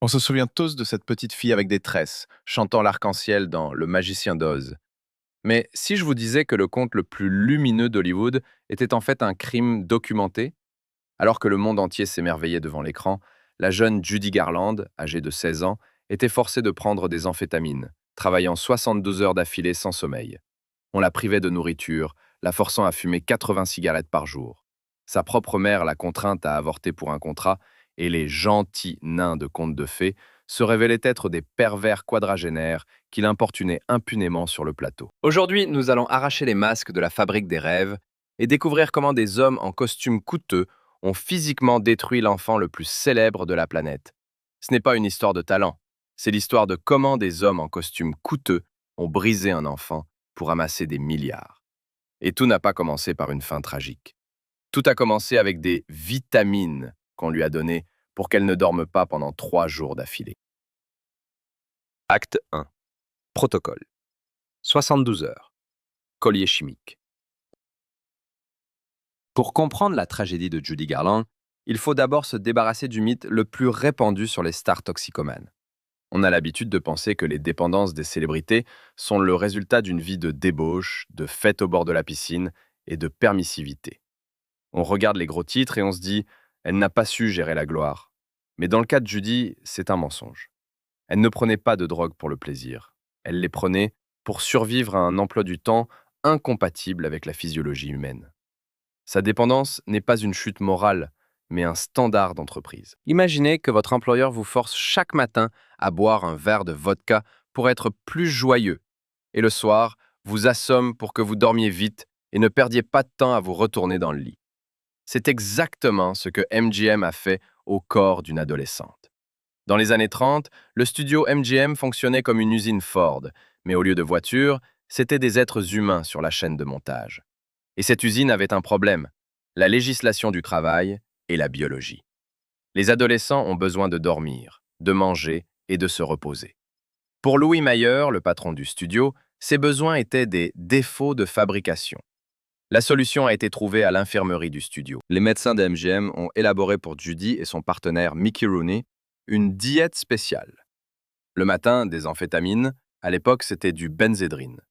On se souvient tous de cette petite fille avec des tresses, chantant l'arc-en-ciel dans Le Magicien d'Oz. Mais si je vous disais que le conte le plus lumineux d'Hollywood était en fait un crime documenté, alors que le monde entier s'émerveillait devant l'écran, la jeune Judy Garland, âgée de 16 ans, était forcée de prendre des amphétamines, travaillant 72 heures d'affilée sans sommeil. On la privait de nourriture, la forçant à fumer 80 cigarettes par jour. Sa propre mère l'a contrainte à avorter pour un contrat, et les gentils nains de contes de fées se révélaient être des pervers quadragénaires qui l'importunaient impunément sur le plateau. Aujourd'hui, nous allons arracher les masques de la fabrique des rêves et découvrir comment des hommes en costumes coûteux ont physiquement détruit l'enfant le plus célèbre de la planète. Ce n'est pas une histoire de talent, c'est l'histoire de comment des hommes en costumes coûteux ont brisé un enfant pour amasser des milliards. Et tout n'a pas commencé par une fin tragique. Tout a commencé avec des vitamines qu'on lui a données pour qu'elle ne dorme pas pendant 3 jours d'affilée. Acte 1. Protocole. 72 heures. Collier chimique. Pour comprendre la tragédie de Judy Garland, il faut d'abord se débarrasser du mythe le plus répandu sur les stars toxicomanes. On a l'habitude de penser que les dépendances des célébrités sont le résultat d'une vie de débauche, de fêtes au bord de la piscine et de permissivité. On regarde les gros titres et on se dit « elle n'a pas su gérer la gloire ». Mais dans le cas de Judy, c'est un mensonge. Elle ne prenait pas de drogue pour le plaisir. Elle les prenait pour survivre à un emploi du temps incompatible avec la physiologie humaine. Sa dépendance n'est pas une chute morale, mais un standard d'entreprise. Imaginez que votre employeur vous force chaque matin à boire un verre de vodka pour être plus joyeux, et le soir, vous assomme pour que vous dormiez vite et ne perdiez pas de temps à vous retourner dans le lit. C'est exactement ce que MGM a fait au corps d'une adolescente. Dans les années 30, le studio MGM fonctionnait comme une usine Ford, mais au lieu de voitures, c'était des êtres humains sur la chaîne de montage. Et cette usine avait un problème, la législation du travail et la biologie. Les adolescents ont besoin de dormir, de manger et de se reposer. Pour Louis Mayer, le patron du studio, ces besoins étaient des défauts de fabrication. La solution a été trouvée à l'infirmerie du studio. Les médecins de MGM ont élaboré pour Judy et son partenaire Mickey Rooney une diète spéciale. Le matin, des amphétamines, à l'époque c'était du benzédrine.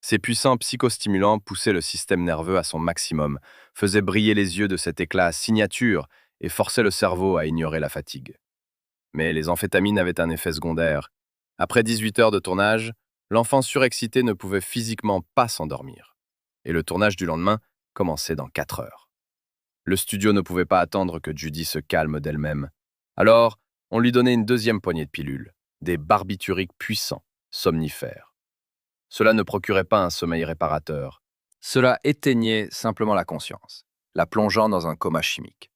Ces puissants psychostimulants poussaient le système nerveux à son maximum, faisaient briller les yeux de cet éclat signature et forçaient le cerveau à ignorer la fatigue. Mais les amphétamines avaient un effet secondaire. Après 18 heures de tournage, l'enfant surexcité ne pouvait physiquement pas s'endormir. Et le tournage du lendemain commençait dans 4 heures. Le studio ne pouvait pas attendre que Judy se calme d'elle-même. Alors, on lui donnait une deuxième poignée de pilules, des barbituriques puissants, somnifères. Cela ne procurait pas un sommeil réparateur. Cela éteignait simplement la conscience, la plongeant dans un coma chimique.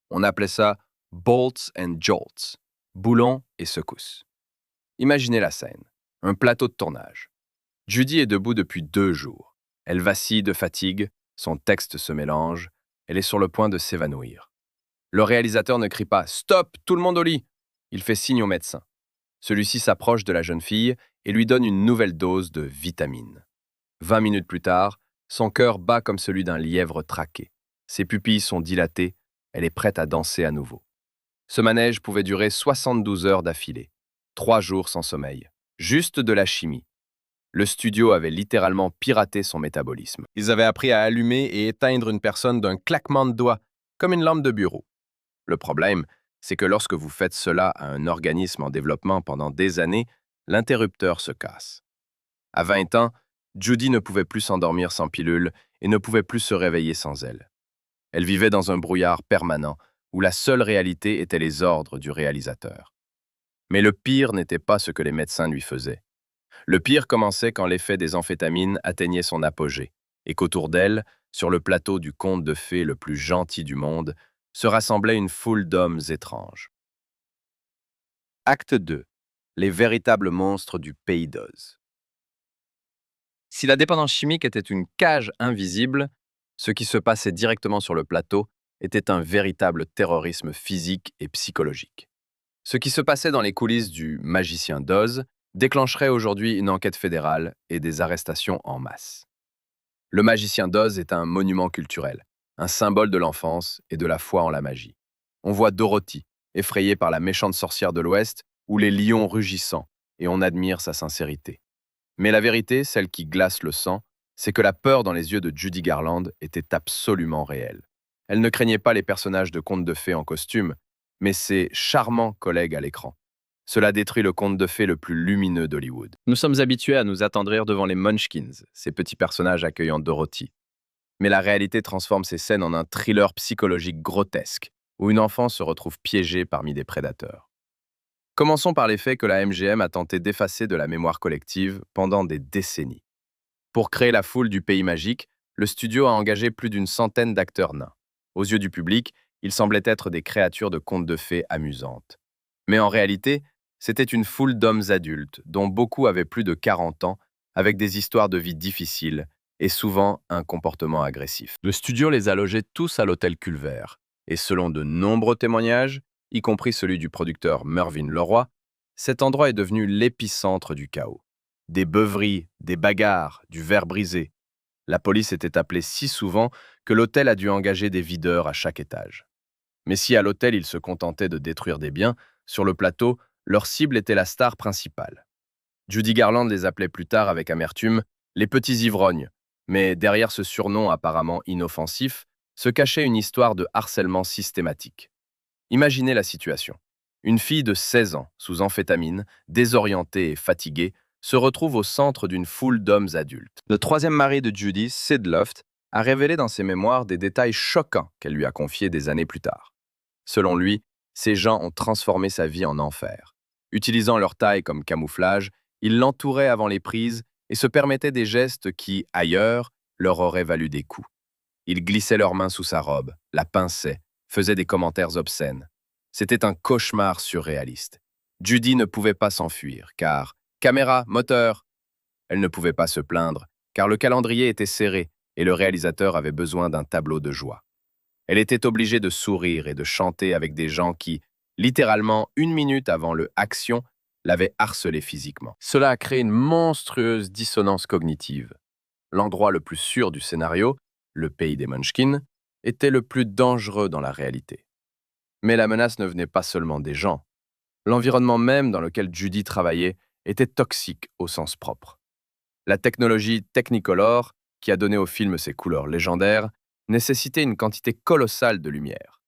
On appelait ça bolts and jolts, boulons et secousses. Imaginez la scène, un plateau de tournage. Judy est debout depuis 2 jours. Elle vacille de fatigue, son texte se mélange, elle est sur le point de s'évanouir. Le réalisateur ne crie pas « Stop, tout le monde au lit !» Il fait signe au médecin. Celui-ci s'approche de la jeune fille et lui donne une nouvelle dose de vitamine. 20 minutes plus tard, son cœur bat comme celui d'un lièvre traqué. Ses pupilles sont dilatées, elle est prête à danser à nouveau. Ce manège pouvait durer 72 heures d'affilée, 3 jours sans sommeil, juste de la chimie. Le studio avait littéralement piraté son métabolisme. Ils avaient appris à allumer et éteindre une personne d'un claquement de doigts, comme une lampe de bureau. Le problème, c'est que lorsque vous faites cela à un organisme en développement pendant des années, l'interrupteur se casse. À 20 ans, Judy ne pouvait plus s'endormir sans pilule et ne pouvait plus se réveiller sans elle. Elle vivait dans un brouillard permanent où la seule réalité était les ordres du réalisateur. Mais le pire n'était pas ce que les médecins lui faisaient. Le pire commençait quand l'effet des amphétamines atteignait son apogée et qu'autour d'elle, sur le plateau du conte de fées le plus gentil du monde, se rassemblait une foule d'hommes étranges. Acte 2. Les véritables monstres du pays d'Oz. Si la dépendance chimique était une cage invisible, ce qui se passait directement sur le plateau était un véritable terrorisme physique et psychologique. Ce qui se passait dans les coulisses du Magicien d'Oz déclencherait aujourd'hui une enquête fédérale et des arrestations en masse. Le Magicien d'Oz est un monument culturel, un symbole de l'enfance et de la foi en la magie. On voit Dorothy, effrayée par la méchante sorcière de l'Ouest, ou les lions rugissants, et on admire sa sincérité. Mais la vérité, celle qui glace le sang, c'est que la peur dans les yeux de Judy Garland était absolument réelle. Elle ne craignait pas les personnages de contes de fées en costume, mais ses charmants collègues à l'écran. Cela détruit le conte de fées le plus lumineux d'Hollywood. Nous sommes habitués à nous attendrir devant les Munchkins, ces petits personnages accueillant Dorothy. Mais la réalité transforme ces scènes en un thriller psychologique grotesque, où une enfant se retrouve piégée parmi des prédateurs. Commençons par les faits que la MGM a tenté d'effacer de la mémoire collective pendant des décennies. Pour créer la foule du Pays Magique, le studio a engagé plus d'une centaine d'acteurs nains. Aux yeux du public, ils semblaient être des créatures de contes de fées amusantes. Mais en réalité, c'était une foule d'hommes adultes, dont beaucoup avaient plus de 40 ans, avec des histoires de vie difficiles et souvent un comportement agressif. Le studio les a logés tous à l'hôtel Culver, et selon de nombreux témoignages, y compris celui du producteur Mervyn Leroy, cet endroit est devenu l'épicentre du chaos. Des beuveries, des bagarres, du verre brisé. La police était appelée si souvent que l'hôtel a dû engager des videurs à chaque étage. Mais si à l'hôtel ils se contentaient de détruire des biens, sur le plateau, leur cible était la star principale. Judy Garland les appelait plus tard avec amertume les petits ivrognes, mais derrière ce surnom apparemment inoffensif se cachait une histoire de harcèlement systématique. Imaginez la situation. Une fille de 16 ans, sous amphétamine, désorientée et fatiguée, se retrouve au centre d'une foule d'hommes adultes. Le troisième mari de Judy, Sid Luft, a révélé dans ses mémoires des détails choquants qu'elle lui a confiés des années plus tard. Selon lui, ces gens ont transformé sa vie en enfer. Utilisant leur taille comme camouflage, ils l'entouraient avant les prises et se permettaient des gestes qui, ailleurs, leur auraient valu des coups. Ils glissaient leurs mains sous sa robe, la pinçaient, faisaient des commentaires obscènes. C'était un cauchemar surréaliste. Judy ne pouvait pas s'enfuir, car caméra, moteur. Elle ne pouvait pas se plaindre, car le calendrier était serré et le réalisateur avait besoin d'un tableau de joie. Elle était obligée de sourire et de chanter avec des gens qui, littéralement 1 minute avant le action, l'avaient harcelée physiquement. Cela a créé une monstrueuse dissonance cognitive. L'endroit le plus sûr du scénario, le pays des Munchkins, était le plus dangereux dans la réalité. Mais la menace ne venait pas seulement des gens. L'environnement même dans lequel Judy travaillait était toxique au sens propre. La technologie Technicolor, qui a donné au film ses couleurs légendaires, nécessitait une quantité colossale de lumière.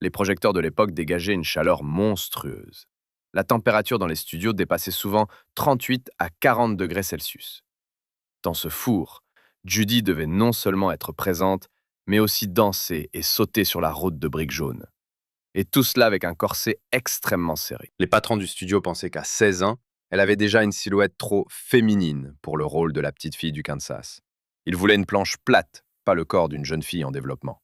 Les projecteurs de l'époque dégageaient une chaleur monstrueuse. La température dans les studios dépassait souvent 38 à 40 degrés Celsius. Dans ce four, Judy devait non seulement être présente, mais aussi danser et sauter sur la route de briques jaunes. Et tout cela avec un corset extrêmement serré. Les patrons du studio pensaient qu'à 16 ans, elle avait déjà une silhouette trop féminine pour le rôle de la petite fille du Kansas. Ils voulaient une planche plate, pas le corps d'une jeune fille en développement.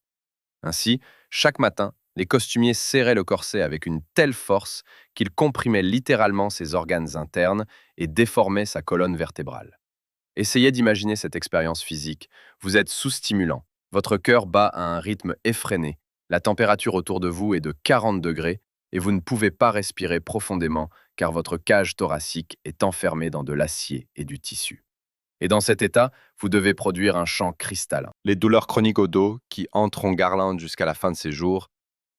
Ainsi, chaque matin, les costumiers serraient le corset avec une telle force qu'ils comprimaient littéralement ses organes internes et déformaient sa colonne vertébrale. Essayez d'imaginer cette expérience physique. Vous êtes sous-stimulant, votre cœur bat à un rythme effréné, la température autour de vous est de 40 degrés et vous ne pouvez pas respirer profondément car votre cage thoracique est enfermée dans de l'acier et du tissu. Et dans cet état, vous devez produire un chant cristallin. Les douleurs chroniques au dos, qui hanteront Garland jusqu'à la fin de ses jours,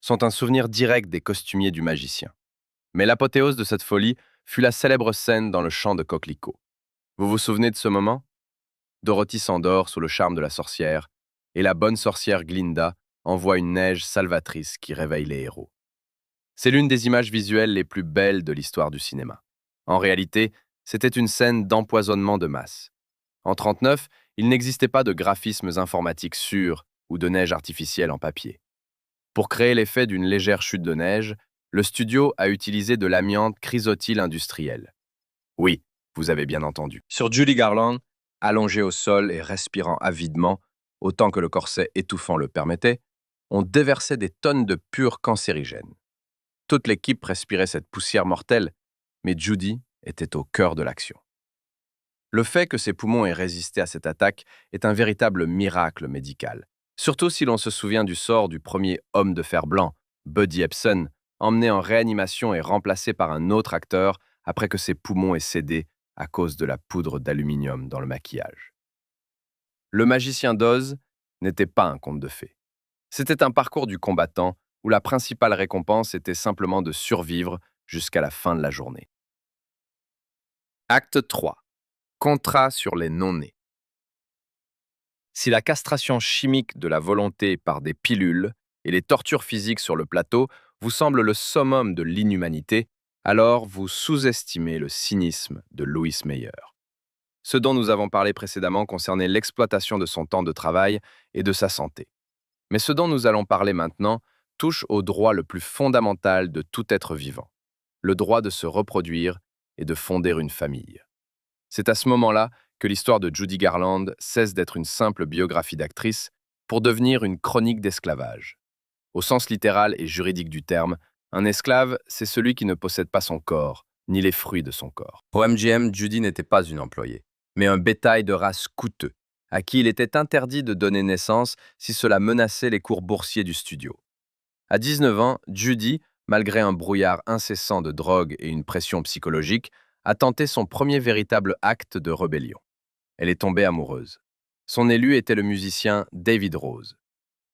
sont un souvenir direct des costumiers du magicien. Mais l'apothéose de cette folie fut la célèbre scène dans le champ de coquelicots. Vous vous souvenez de ce moment? Dorothy s'endort sous le charme de la sorcière, et la bonne sorcière Glinda envoie une neige salvatrice qui réveille les héros. C'est l'une des images visuelles les plus belles de l'histoire du cinéma. En réalité, c'était une scène d'empoisonnement de masse. En 1939, il n'existait pas de graphismes informatiques sûrs ou de neige artificielle en papier. Pour créer l'effet d'une légère chute de neige, le studio a utilisé de l'amiante chrysotile industrielle. Oui, vous avez bien entendu. Sur Judy Garland, allongée au sol et respirant avidement, autant que le corset étouffant le permettait, on déversait des tonnes de pur cancérigène. Toute l'équipe respirait cette poussière mortelle, mais Judy était au cœur de l'action. Le fait que ses poumons aient résisté à cette attaque est un véritable miracle médical, surtout si l'on se souvient du sort du premier homme de fer blanc, Buddy Ebsen, emmené en réanimation et remplacé par un autre acteur après que ses poumons aient cédé à cause de la poudre d'aluminium dans le maquillage. Le magicien d'Oz n'était pas un conte de fées. C'était un parcours du combattant où la principale récompense était simplement de survivre jusqu'à la fin de la journée. Acte 3. Contrat sur les non-nés. Si la castration chimique de la volonté par des pilules et les tortures physiques sur le plateau vous semblent le summum de l'inhumanité, alors vous sous-estimez le cynisme de Louis Meyer. Ce dont nous avons parlé précédemment concernait l'exploitation de son temps de travail et de sa santé. Mais ce dont nous allons parler maintenant touche au droit le plus fondamental de tout être vivant, le droit de se reproduire et de fonder une famille. C'est à ce moment-là que l'histoire de Judy Garland cesse d'être une simple biographie d'actrice pour devenir une chronique d'esclavage. Au sens littéral et juridique du terme, un esclave, c'est celui qui ne possède pas son corps, ni les fruits de son corps. Au MGM, Judy n'était pas une employée, mais un bétail de race coûteux, à qui il était interdit de donner naissance si cela menaçait les cours boursiers du studio. À 19 ans, Judy, malgré un brouillard incessant de drogue et une pression psychologique, a tenté son premier véritable acte de rébellion. Elle est tombée amoureuse. Son élu était le musicien David Rose.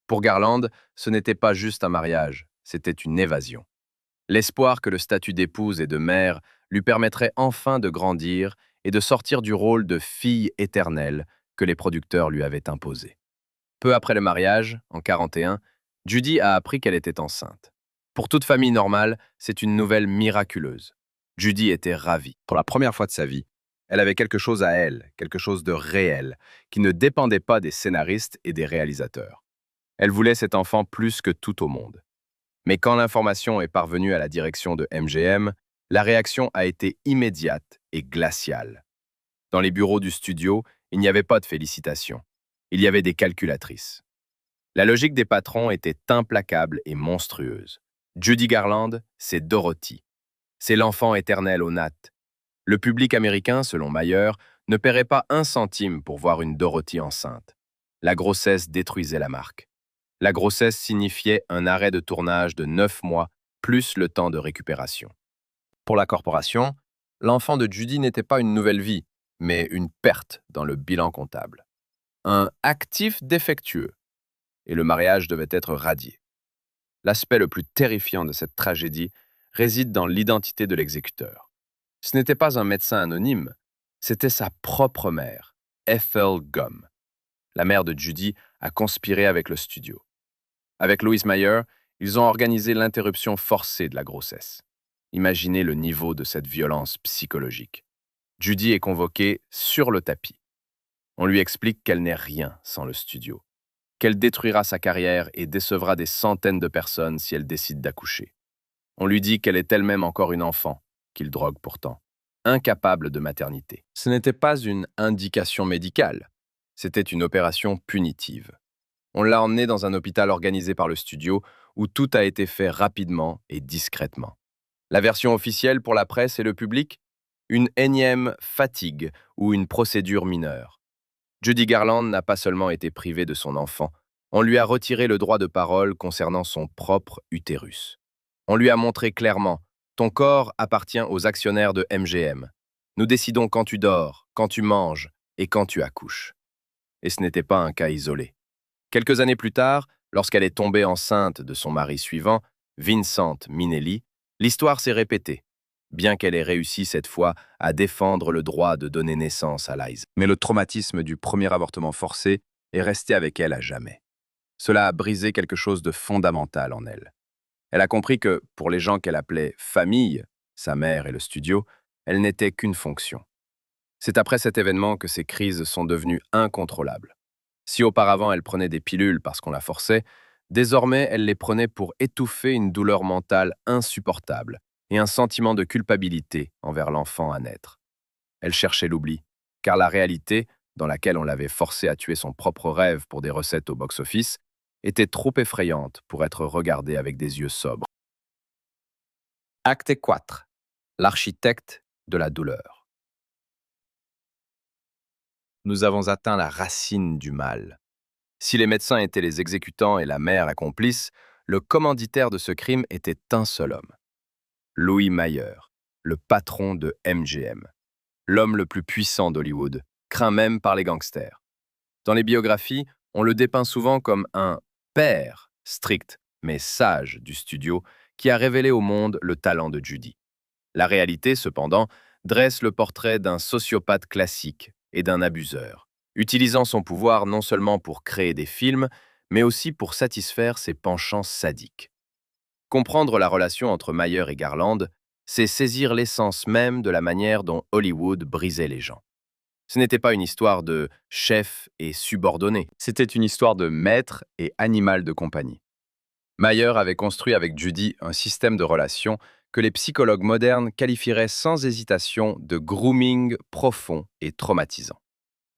Pour Garland, ce n'était pas juste un mariage, c'était une évasion. L'espoir que le statut d'épouse et de mère lui permettrait enfin de grandir et de sortir du rôle de fille éternelle que les producteurs lui avaient imposé. Peu après le mariage, en 41, Judy a appris qu'elle était enceinte. Pour toute famille normale, c'est une nouvelle miraculeuse. Judy était ravie. Pour la première fois de sa vie, elle avait quelque chose à elle, quelque chose de réel, qui ne dépendait pas des scénaristes et des réalisateurs. Elle voulait cet enfant plus que tout au monde. Mais quand l'information est parvenue à la direction de MGM, la réaction a été immédiate et glaciale. Dans les bureaux du studio, il n'y avait pas de félicitations. Il y avait des calculatrices. La logique des patrons était implacable et monstrueuse. Judy Garland, c'est Dorothy. C'est l'enfant éternel aux nattes. Le public américain, selon Mayer, ne paierait pas un centime pour voir une Dorothy enceinte. La grossesse détruisait la marque. La grossesse signifiait un arrêt de tournage de 9 mois, plus le temps de récupération. Pour la corporation, l'enfant de Judy n'était pas une nouvelle vie, mais une perte dans le bilan comptable. Un actif défectueux, et le mariage devait être radié. L'aspect le plus terrifiant de cette tragédie réside dans l'identité de l'exécuteur. Ce n'était pas un médecin anonyme, c'était sa propre mère, Ethel Gum. La mère de Judy a conspiré avec le studio. Avec Louis Meyer, ils ont organisé l'interruption forcée de la grossesse. Imaginez le niveau de cette violence psychologique. Judy est convoquée sur le tapis. On lui explique qu'elle n'est rien sans le studio, qu'elle détruira sa carrière et décevra des centaines de personnes si elle décide d'accoucher. On lui dit qu'elle est elle-même encore une enfant, qu'il drogue pourtant, incapable de maternité. Ce n'était pas une indication médicale, c'était une opération punitive. On l'a emmenée dans un hôpital organisé par le studio où tout a été fait rapidement et discrètement. La version officielle pour la presse et le public? Une énième fatigue ou une procédure mineure. Judy Garland n'a pas seulement été privée de son enfant, on lui a retiré le droit de parole concernant son propre utérus. On lui a montré clairement, ton corps appartient aux actionnaires de MGM. Nous décidons quand tu dors, quand tu manges et quand tu accouches. Et ce n'était pas un cas isolé. Quelques années plus tard, lorsqu'elle est tombée enceinte de son mari suivant, Vincent Minnelli, l'histoire s'est répétée, bien qu'elle ait réussi cette fois à défendre le droit de donner naissance à Liza. Mais le traumatisme du premier avortement forcé est resté avec elle à jamais. Cela a brisé quelque chose de fondamental en elle. Elle a compris que, pour les gens qu'elle appelait famille, sa mère et le studio, elle n'était qu'une fonction. C'est après cet événement que ces crises sont devenues incontrôlables. Si auparavant elle prenait des pilules parce qu'on la forçait, désormais elle les prenait pour étouffer une douleur mentale insupportable et un sentiment de culpabilité envers l'enfant à naître. Elle cherchait l'oubli, car la réalité, dans laquelle on l'avait forcée à tuer son propre rêve pour des recettes au box-office, était trop effrayante pour être regardée avec des yeux sobres. Acte 4. L'architecte de la douleur. Nous avons atteint la racine du mal. Si les médecins étaient les exécutants et la mère la complice, le commanditaire de ce crime était un seul homme. Louis Mayer, le patron de MGM. L'homme le plus puissant d'Hollywood, craint même par les gangsters. Dans les biographies, on le dépeint souvent comme un père strict mais sage du studio qui a révélé au monde le talent de Judy. La réalité, cependant, dresse le portrait d'un sociopathe classique et d'un abuseur, utilisant son pouvoir non seulement pour créer des films, mais aussi pour satisfaire ses penchants sadiques. Comprendre la relation entre Mayer et Garland, c'est saisir l'essence même de la manière dont Hollywood brisait les gens. Ce n'était pas une histoire de chef et subordonné. C'était une histoire de maître et animal de compagnie. Mayer avait construit avec Judy un système de relations que les psychologues modernes qualifieraient sans hésitation de grooming profond et traumatisant.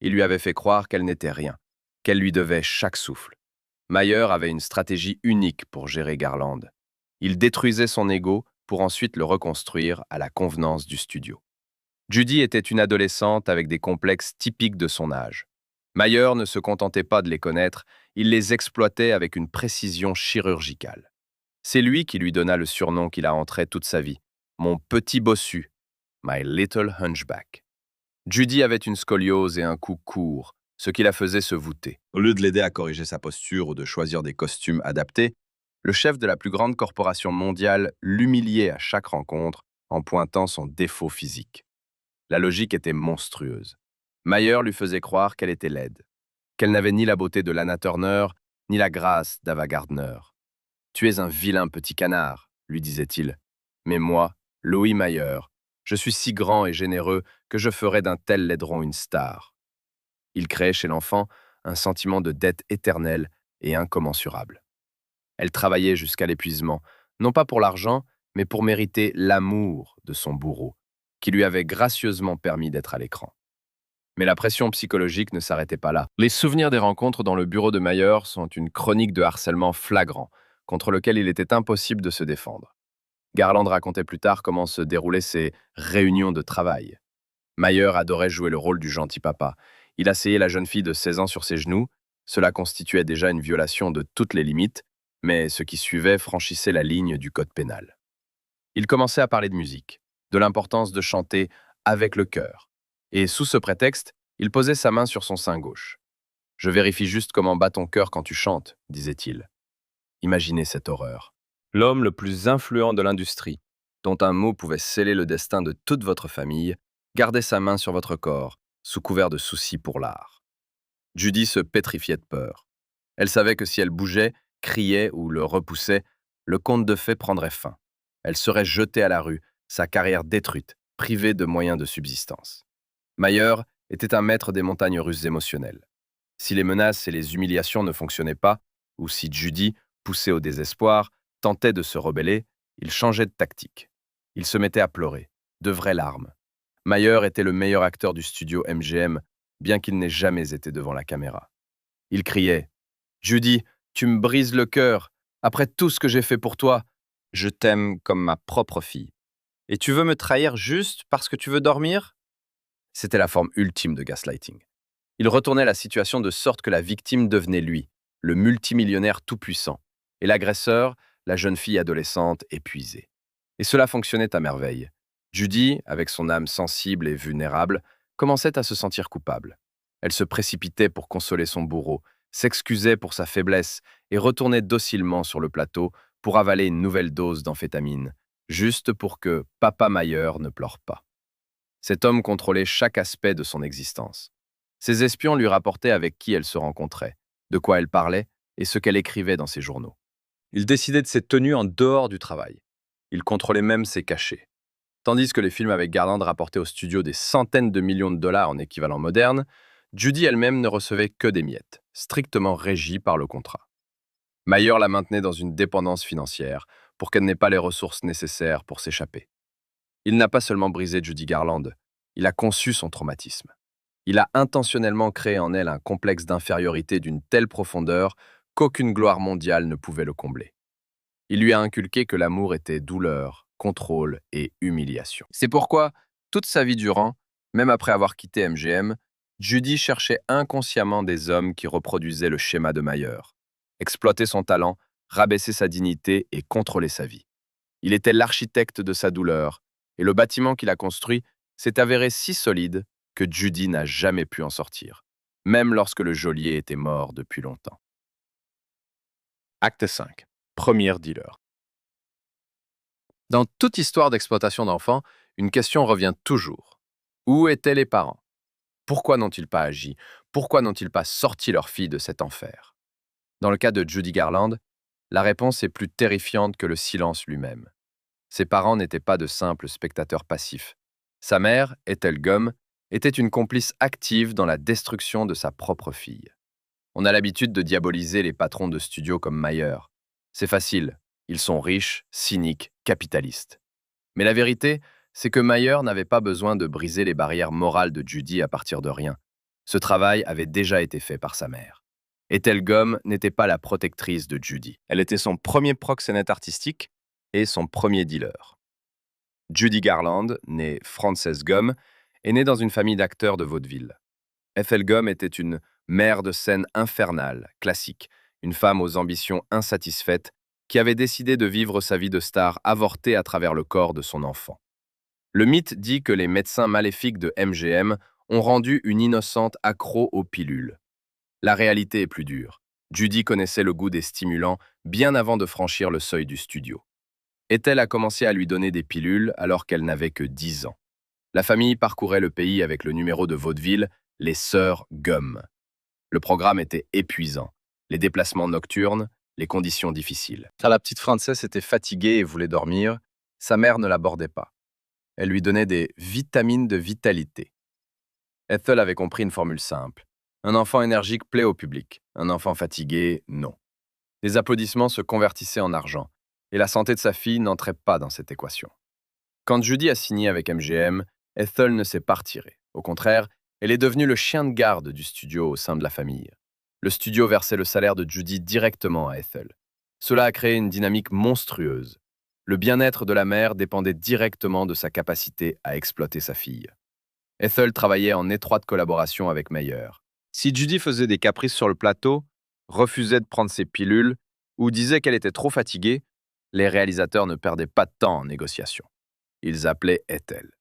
Il lui avait fait croire qu'elle n'était rien, qu'elle lui devait chaque souffle. Mayer avait une stratégie unique pour gérer Garland. Il détruisait son ego pour ensuite le reconstruire à la convenance du studio. Judy était une adolescente avec des complexes typiques de son âge. Mayer ne se contentait pas de les connaître, il les exploitait avec une précision chirurgicale. C'est lui qui lui donna le surnom qu'il a entré toute sa vie, mon petit bossu, My Little Hunchback. Judy avait une scoliose et un cou court, ce qui la faisait se voûter. Au lieu de l'aider à corriger sa posture ou de choisir des costumes adaptés, le chef de la plus grande corporation mondiale l'humiliait à chaque rencontre en pointant son défaut physique. La logique était monstrueuse. Mayer lui faisait croire qu'elle était laide, qu'elle n'avait ni la beauté de Lana Turner, ni la grâce d'Ava Gardner. Tu es un vilain petit canard, lui disait-il. Mais moi, Louis Mayer, je suis si grand et généreux que je ferai d'un tel laideron une star. Il créait chez l'enfant un sentiment de dette éternelle et incommensurable. Elle travaillait jusqu'à l'épuisement, non pas pour l'argent, mais pour mériter l'amour de son bourreau, qui lui avait gracieusement permis d'être à l'écran. Mais la pression psychologique ne s'arrêtait pas là. Les souvenirs des rencontres dans le bureau de Mayer sont une chronique de harcèlement flagrant, contre lequel il était impossible de se défendre. Garland racontait plus tard comment se déroulaient ces réunions de travail. Mayer adorait jouer le rôle du gentil papa. Il asseyait la jeune fille de 16 ans sur ses genoux. Cela constituait déjà une violation de toutes les limites, mais ce qui suivait franchissait la ligne du code pénal. Il commençait à parler de musique, de l'importance de chanter avec le cœur. Et sous ce prétexte, il posait sa main sur son sein gauche. « Je vérifie juste comment bat ton cœur quand tu chantes », disait-il. Imaginez cette horreur. L'homme le plus influent de l'industrie, dont un mot pouvait sceller le destin de toute votre famille, gardait sa main sur votre corps, sous couvert de soucis pour l'art. Judy se pétrifiait de peur. Elle savait que si elle bougeait, criait ou le repoussait, le conte de fées prendrait fin. Elle serait jetée à la rue, sa carrière détruite, privée de moyens de subsistance. Mayer était un maître des montagnes russes émotionnelles. Si les menaces et les humiliations ne fonctionnaient pas, ou si Judy, poussée au désespoir, tentait de se rebeller, il changeait de tactique. Il se mettait à pleurer, de vraies larmes. Mayer était le meilleur acteur du studio MGM, bien qu'il n'ait jamais été devant la caméra. Il criait « Judy, tu me brises le cœur. Après tout ce que j'ai fait pour toi, je t'aime comme ma propre fille. Et tu veux me trahir juste parce que tu veux dormir ?» C'était la forme ultime de gaslighting. Il retournait la situation de sorte que la victime devenait lui, le multimillionnaire tout-puissant, et l'agresseur, la jeune fille adolescente épuisée. Et cela fonctionnait à merveille. Judy, avec son âme sensible et vulnérable, commençait à se sentir coupable. Elle se précipitait pour consoler son bourreau, s'excusait pour sa faiblesse et retournait docilement sur le plateau pour avaler une nouvelle dose d'amphétamine, juste pour que Papa Mayer ne pleure pas. Cet homme contrôlait chaque aspect de son existence. Ses espions lui rapportaient avec qui elle se rencontrait, de quoi elle parlait et ce qu'elle écrivait dans ses journaux. Il décidait de ses tenues en dehors du travail. Il contrôlait même ses cachets. Tandis que les films avec Garland rapportaient au studio des centaines de millions de dollars en équivalent moderne, Judy elle-même ne recevait que des miettes, strictement régies par le contrat. Mayer la maintenait dans une dépendance financière pour qu'elle n'ait pas les ressources nécessaires pour s'échapper. Il n'a pas seulement brisé Judy Garland, il a conçu son traumatisme. Il a intentionnellement créé en elle un complexe d'infériorité d'une telle profondeur qu'aucune gloire mondiale ne pouvait le combler. Il lui a inculqué que l'amour était douleur, contrôle et humiliation. C'est pourquoi, toute sa vie durant, même après avoir quitté MGM, Judy cherchait inconsciemment des hommes qui reproduisaient le schéma de Mayer. Exploiter son talent, rabaisser sa dignité et contrôler sa vie. Il était l'architecte de sa douleur, et le bâtiment qu'il a construit s'est avéré si solide que Judy n'a jamais pu en sortir, même lorsque le geôlier était mort depuis longtemps. Acte 5. Première dealer. Dans toute histoire d'exploitation d'enfants, une question revient toujours. Où étaient les parents? Pourquoi n'ont-ils pas agi? Pourquoi n'ont-ils pas sorti leur fille de cet enfer? Dans le cas de Judy Garland, la réponse est plus terrifiante que le silence lui-même. Ses parents n'étaient pas de simples spectateurs passifs. Sa mère, Ethel Gum, était une complice active dans la destruction de sa propre fille. On a l'habitude de diaboliser les patrons de studios comme Mayer. C'est facile, ils sont riches, cyniques, capitalistes. Mais la vérité, c'est que Mayer n'avait pas besoin de briser les barrières morales de Judy à partir de rien. Ce travail avait déjà été fait par sa mère. Ethel Gum n'était pas la protectrice de Judy. Elle était son premier proxénète artistique et son premier dealer. Judy Garland, née Frances Gum, est née dans une famille d'acteurs de vaudeville. Ethel Gum était une mère de scène infernale, classique, une femme aux ambitions insatisfaites qui avait décidé de vivre sa vie de star avortée à travers le corps de son enfant. Le mythe dit que les médecins maléfiques de MGM ont rendu une innocente accro aux pilules. La réalité est plus dure. Judy connaissait le goût des stimulants bien avant de franchir le seuil du studio. Ethel a commencé à lui donner des pilules alors qu'elle n'avait que 10 ans. La famille parcourait le pays avec le numéro de vaudeville Les Sœurs Gum. Le programme était épuisant. Les déplacements nocturnes, les conditions difficiles. Car la petite Frances était fatiguée et voulait dormir, sa mère ne l'abordait pas. Elle lui donnait des vitamines de vitalité. Ethel avait compris une formule simple. Un enfant énergique plaît au public. Un enfant fatigué, non. Les applaudissements se convertissaient en argent, et la santé de sa fille n'entrait pas dans cette équation. Quand Judy a signé avec MGM, Ethel ne s'est pas retirée. Au contraire, elle est devenue le chien de garde du studio au sein de la famille. Le studio versait le salaire de Judy directement à Ethel. Cela a créé une dynamique monstrueuse. Le bien-être de la mère dépendait directement de sa capacité à exploiter sa fille. Ethel travaillait en étroite collaboration avec Mayer. Si Judy faisait des caprices sur le plateau, refusait de prendre ses pilules ou disait qu'elle était trop fatiguée, les réalisateurs ne perdaient pas de temps en négociation. Ils appelaient Ethel.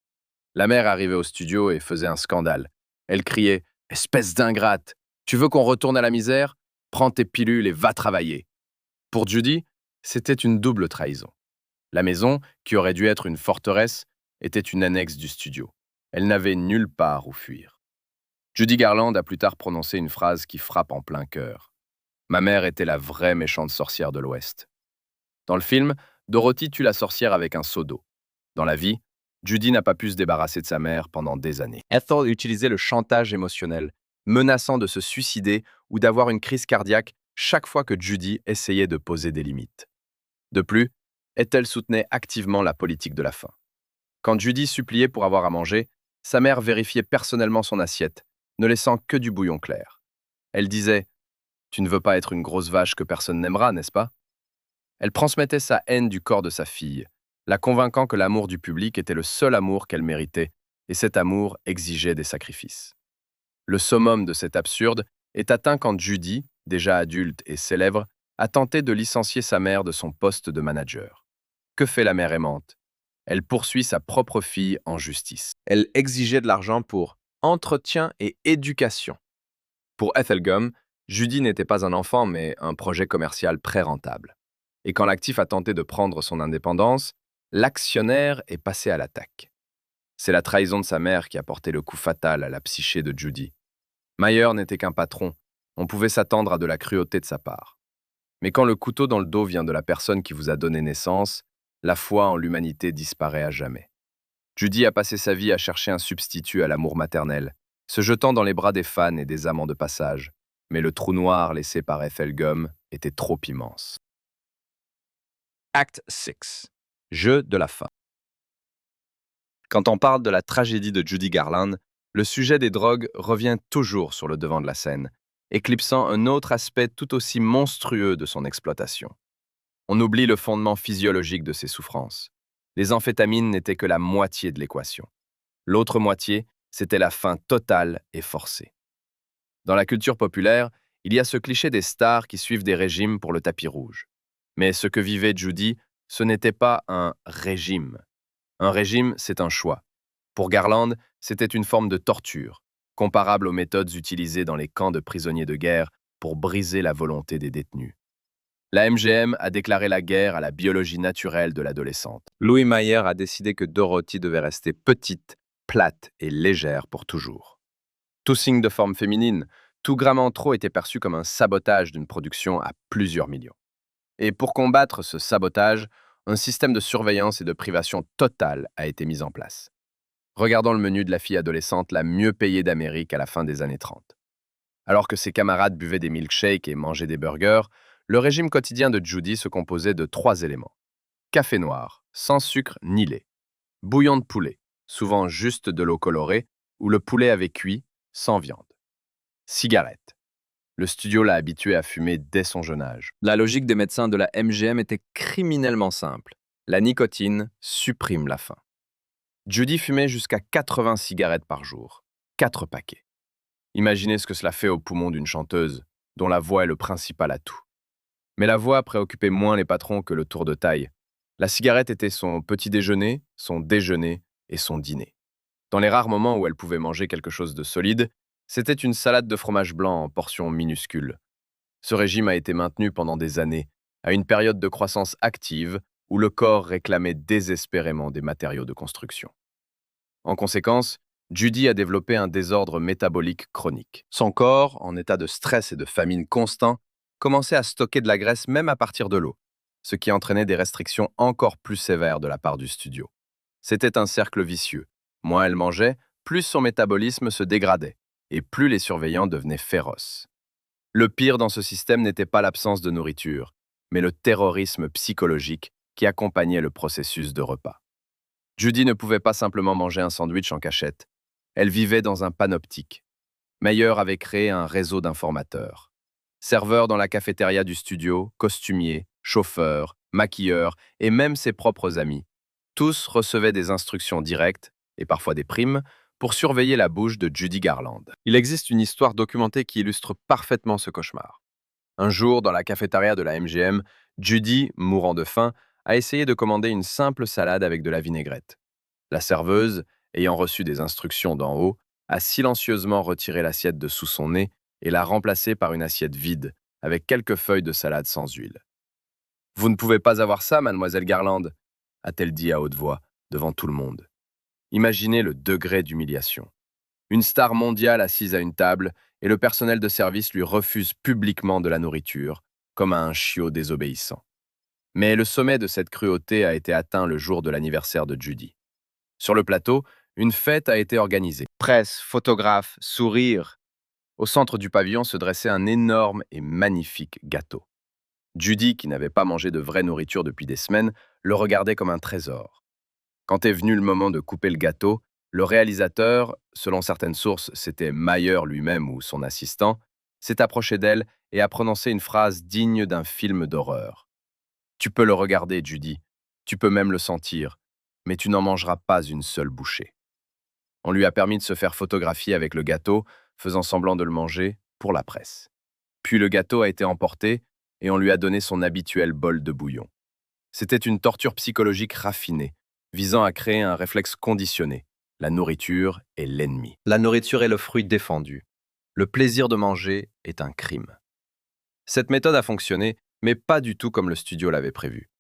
La mère arrivait au studio et faisait un scandale. Elle criait « Espèce d'ingrate! Tu veux qu'on retourne à la misère? Prends tes pilules et va travailler !» Pour Judy, c'était une double trahison. La maison, qui aurait dû être une forteresse, était une annexe du studio. Elle n'avait nulle part où fuir. Judy Garland a plus tard prononcé une phrase qui frappe en plein cœur. « Ma mère était la vraie méchante sorcière de l'Ouest. » Dans le film, Dorothy tue la sorcière avec un seau d'eau. Dans la vie, Judy n'a pas pu se débarrasser de sa mère pendant des années. Ethel utilisait le chantage émotionnel, menaçant de se suicider ou d'avoir une crise cardiaque chaque fois que Judy essayait de poser des limites. De plus, Ethel soutenait activement la politique de la faim. Quand Judy suppliait pour avoir à manger, sa mère vérifiait personnellement son assiette, ne laissant que du bouillon clair. Elle disait « Tu ne veux pas être une grosse vache que personne n'aimera, n'est-ce pas ?» Elle transmettait sa haine du corps de sa fille, la convainquant que l'amour du public était le seul amour qu'elle méritait, et cet amour exigeait des sacrifices. Le summum de cet absurde est atteint quand Judy, déjà adulte et célèbre, a tenté de licencier sa mère de son poste de manager. Que fait la mère aimante? Elle poursuit sa propre fille en justice. Elle exigeait de l'argent pour entretien et éducation. Pour Ethel Gum, Judy n'était pas un enfant, mais un projet commercial très rentable. Et quand l'actif a tenté de prendre son indépendance, l'actionnaire est passé à l'attaque. C'est la trahison de sa mère qui a porté le coup fatal à la psyché de Judy. Mayer n'était qu'un patron, on pouvait s'attendre à de la cruauté de sa part. Mais quand le couteau dans le dos vient de la personne qui vous a donné naissance, la foi en l'humanité disparaît à jamais. Judy a passé sa vie à chercher un substitut à l'amour maternel, se jetant dans les bras des fans et des amants de passage. Mais le trou noir laissé par Ethel Gum était trop immense. Act 6. Jeu de la fin. Quand on parle de la tragédie de Judy Garland, le sujet des drogues revient toujours sur le devant de la scène, éclipsant un autre aspect tout aussi monstrueux de son exploitation. On oublie le fondement physiologique de ses souffrances. Les amphétamines n'étaient que la moitié de l'équation. L'autre moitié, c'était la faim totale et forcée. Dans la culture populaire, il y a ce cliché des stars qui suivent des régimes pour le tapis rouge. Mais ce que vivait Judy, ce n'était pas un régime. Un régime, c'est un choix. Pour Garland, c'était une forme de torture, comparable aux méthodes utilisées dans les camps de prisonniers de guerre pour briser la volonté des détenus. La MGM a déclaré la guerre à la biologie naturelle de l'adolescente. Louis Mayer a décidé que Dorothy devait rester petite, plate et légère pour toujours. Tout signe de forme féminine, tout gramme en trop était perçu comme un sabotage d'une production à plusieurs millions. Et pour combattre ce sabotage, un système de surveillance et de privation totale a été mis en place. Regardons le menu de la fille adolescente la mieux payée d'Amérique à la fin des années 30. Alors que ses camarades buvaient des milkshakes et mangeaient des burgers, le régime quotidien de Judy se composait de 3 éléments. Café noir, sans sucre ni lait. Bouillon de poulet, souvent juste de l'eau colorée, où le poulet avait cuit, sans viande. Cigarette. Le studio l'a habitué à fumer dès son jeune âge. La logique des médecins de la MGM était criminellement simple. La nicotine supprime la faim. Judy fumait jusqu'à 80 cigarettes par jour. 4 paquets. Imaginez ce que cela fait aux poumons d'une chanteuse, dont la voix est le principal atout. Mais la voix préoccupait moins les patrons que le tour de taille. La cigarette était son petit déjeuner, son déjeuner et son dîner. Dans les rares moments où elle pouvait manger quelque chose de solide, c'était une salade de fromage blanc en portions minuscules. Ce régime a été maintenu pendant des années, à une période de croissance active où le corps réclamait désespérément des matériaux de construction. En conséquence, Judy a développé un désordre métabolique chronique. Son corps, en état de stress et de famine constant, commençait à stocker de la graisse même à partir de l'eau, ce qui entraînait des restrictions encore plus sévères de la part du studio. C'était un cercle vicieux. Moins elle mangeait, plus son métabolisme se dégradait, et plus les surveillants devenaient féroces. Le pire dans ce système n'était pas l'absence de nourriture, mais le terrorisme psychologique qui accompagnait le processus de repas. Judy ne pouvait pas simplement manger un sandwich en cachette. Elle vivait dans un panoptique. Mayer avait créé un réseau d'informateurs. Serveurs dans la cafétéria du studio, costumiers, chauffeurs, maquilleurs et même ses propres amis. Tous recevaient des instructions directes, et parfois des primes, pour surveiller la bouche de Judy Garland. Il existe une histoire documentée qui illustre parfaitement ce cauchemar. Un jour, dans la cafétéria de la MGM, Judy, mourant de faim, a essayé de commander une simple salade avec de la vinaigrette. La serveuse, ayant reçu des instructions d'en haut, a silencieusement retiré l'assiette de sous son nez et l'a remplacée par une assiette vide, avec quelques feuilles de salade sans huile. « Vous ne pouvez pas avoir ça, mademoiselle Garland », a-t-elle dit à haute voix, devant tout le monde. Imaginez le degré d'humiliation. Une star mondiale assise à une table et le personnel de service lui refuse publiquement de la nourriture, comme à un chiot désobéissant. Mais le sommet de cette cruauté a été atteint le jour de l'anniversaire de Judy. Sur le plateau, une fête a été organisée. Presse, photographes, sourires. Au centre du pavillon se dressait un énorme et magnifique gâteau. Judy, qui n'avait pas mangé de vraie nourriture depuis des semaines, le regardait comme un trésor. Quand est venu le moment de couper le gâteau, le réalisateur, selon certaines sources, c'était Mayer lui-même ou son assistant, s'est approché d'elle et a prononcé une phrase digne d'un film d'horreur. « Tu peux le regarder, Judy. Tu peux même le sentir. Mais tu n'en mangeras pas une seule bouchée. » On lui a permis de se faire photographier avec le gâteau, faisant semblant de le manger, pour la presse. Puis le gâteau a été emporté et on lui a donné son habituel bol de bouillon. C'était une torture psychologique raffinée, visant à créer un réflexe conditionné. La nourriture est l'ennemi. La nourriture est le fruit défendu. Le plaisir de manger est un crime. Cette méthode a fonctionné, mais pas du tout comme le studio l'avait prévu.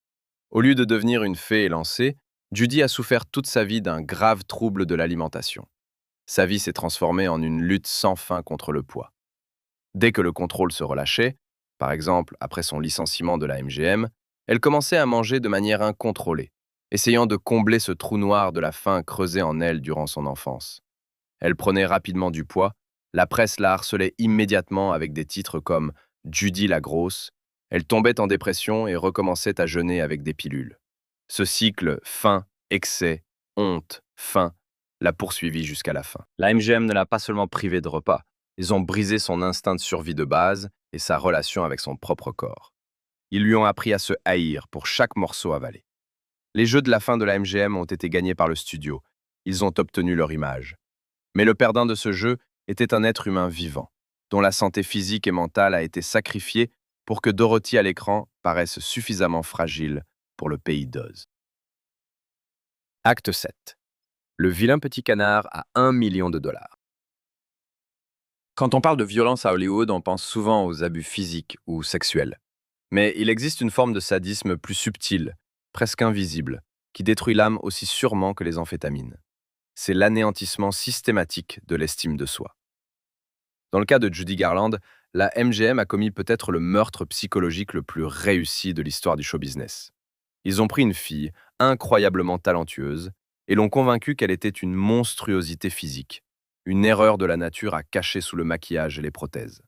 Au lieu de devenir une fée élancée, Judy a souffert toute sa vie d'un grave trouble de l'alimentation. Sa vie s'est transformée en une lutte sans fin contre le poids. Dès que le contrôle se relâchait, par exemple après son licenciement de la MGM, elle commençait à manger de manière incontrôlée, essayant de combler ce trou noir de la faim creusé en elle durant son enfance. Elle prenait rapidement du poids, la presse la harcelait immédiatement avec des titres comme « Judy la grosse », elle tombait en dépression et recommençait à jeûner avec des pilules. Ce cycle faim, excès, honte, faim l'a poursuivi jusqu'à la fin. La MGM ne l'a pas seulement privée de repas, ils ont brisé son instinct de survie de base et sa relation avec son propre corps. Ils lui ont appris à se haïr pour chaque morceau avalé. Les jeux de la fin de la MGM ont été gagnés par le studio. Ils ont obtenu leur image. Mais le perdant de ce jeu était un être humain vivant, dont la santé physique et mentale a été sacrifiée pour que Dorothy à l'écran paraisse suffisamment fragile pour le pays d'Oz. Acte 7. Le vilain petit canard à 1 million de dollars. Quand on parle de violence à Hollywood, on pense souvent aux abus physiques ou sexuels. Mais il existe une forme de sadisme plus subtile, presque invisible, qui détruit l'âme aussi sûrement que les amphétamines. C'est l'anéantissement systématique de l'estime de soi. Dans le cas de Judy Garland, la MGM a commis peut-être le meurtre psychologique le plus réussi de l'histoire du show business. Ils ont pris une fille incroyablement talentueuse et l'ont convaincue qu'elle était une monstruosité physique, une erreur de la nature à cacher sous le maquillage et les prothèses.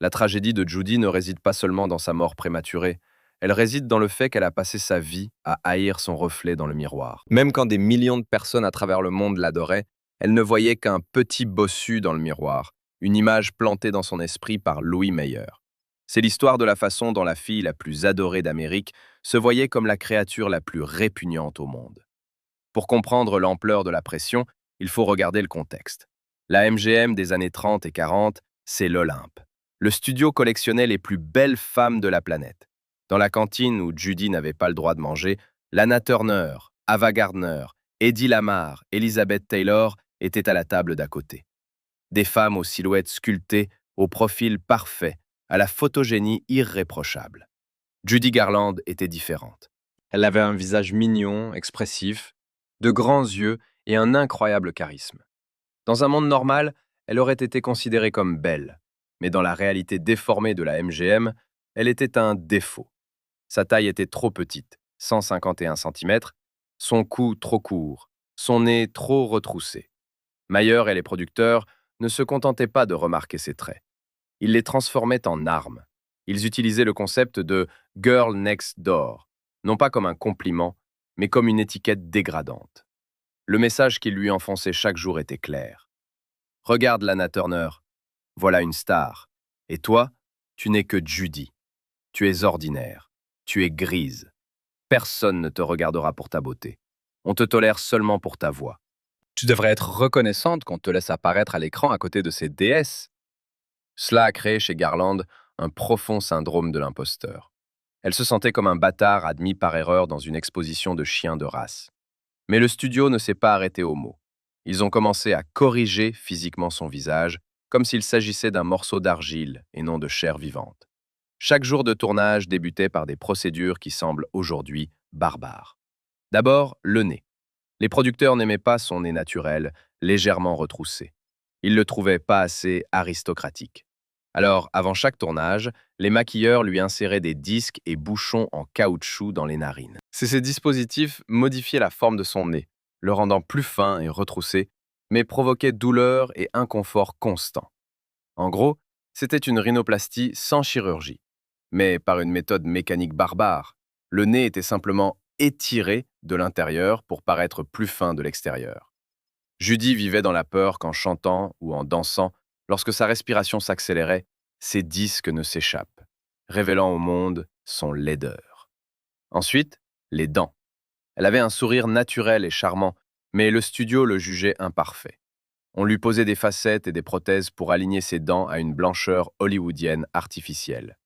La tragédie de Judy ne réside pas seulement dans sa mort prématurée, elle réside dans le fait qu'elle a passé sa vie à haïr son reflet dans le miroir. Même quand des millions de personnes à travers le monde l'adoraient, elle ne voyait qu'un petit bossu dans le miroir, une image plantée dans son esprit par Louis Mayer. C'est l'histoire de la façon dont la fille la plus adorée d'Amérique se voyait comme la créature la plus répugnante au monde. Pour comprendre l'ampleur de la pression, il faut regarder le contexte. La MGM des années 30 et 40, c'est l'Olympe. Le studio collectionnait les plus belles femmes de la planète. Dans la cantine où Judy n'avait pas le droit de manger, Lana Turner, Ava Gardner, Eddie Lamar, Elizabeth Taylor étaient à la table d'à côté. Des femmes aux silhouettes sculptées, au profil parfait, à la photogénie irréprochable. Judy Garland était différente. Elle avait un visage mignon, expressif, de grands yeux et un incroyable charisme. Dans un monde normal, elle aurait été considérée comme belle, mais dans la réalité déformée de la MGM, elle était un défaut. Sa taille était trop petite, 151 cm, son cou trop court, son nez trop retroussé. Mayer et les producteurs ne se contentaient pas de remarquer ces traits. Ils les transformaient en armes. Ils utilisaient le concept de «girl next door», non pas comme un compliment, mais comme une étiquette dégradante. Le message qu'ils lui enfonçaient chaque jour était clair. Regarde Lana Turner, voilà une star. Et toi, tu n'es que Judy. Tu es ordinaire. Tu es grise. Personne ne te regardera pour ta beauté. On te tolère seulement pour ta voix. Tu devrais être reconnaissante qu'on te laisse apparaître à l'écran à côté de ces déesses. Cela a créé chez Garland un profond syndrome de l'imposteur. Elle se sentait comme un bâtard admis par erreur dans une exposition de chiens de race. Mais le studio ne s'est pas arrêté aux mots. Ils ont commencé à corriger physiquement son visage, comme s'il s'agissait d'un morceau d'argile et non de chair vivante. Chaque jour de tournage débutait par des procédures qui semblent aujourd'hui barbares. D'abord, le nez. Les producteurs n'aimaient pas son nez naturel, légèrement retroussé. Ils le trouvaient pas assez aristocratique. Alors, avant chaque tournage, les maquilleurs lui inséraient des disques et bouchons en caoutchouc dans les narines. Ces dispositifs modifiaient la forme de son nez, le rendant plus fin et retroussé, mais provoquaient douleur et inconfort constant. En gros, c'était une rhinoplastie sans chirurgie, mais par une méthode mécanique barbare. Le nez était simplement étiré de l'intérieur pour paraître plus fin de l'extérieur. Judy vivait dans la peur qu'en chantant ou en dansant, lorsque sa respiration s'accélérait, ses disques ne s'échappent, révélant au monde son laideur. Ensuite, les dents. Elle avait un sourire naturel et charmant, mais le studio le jugeait imparfait. On lui posait des facettes et des prothèses pour aligner ses dents à une blancheur hollywoodienne artificielle.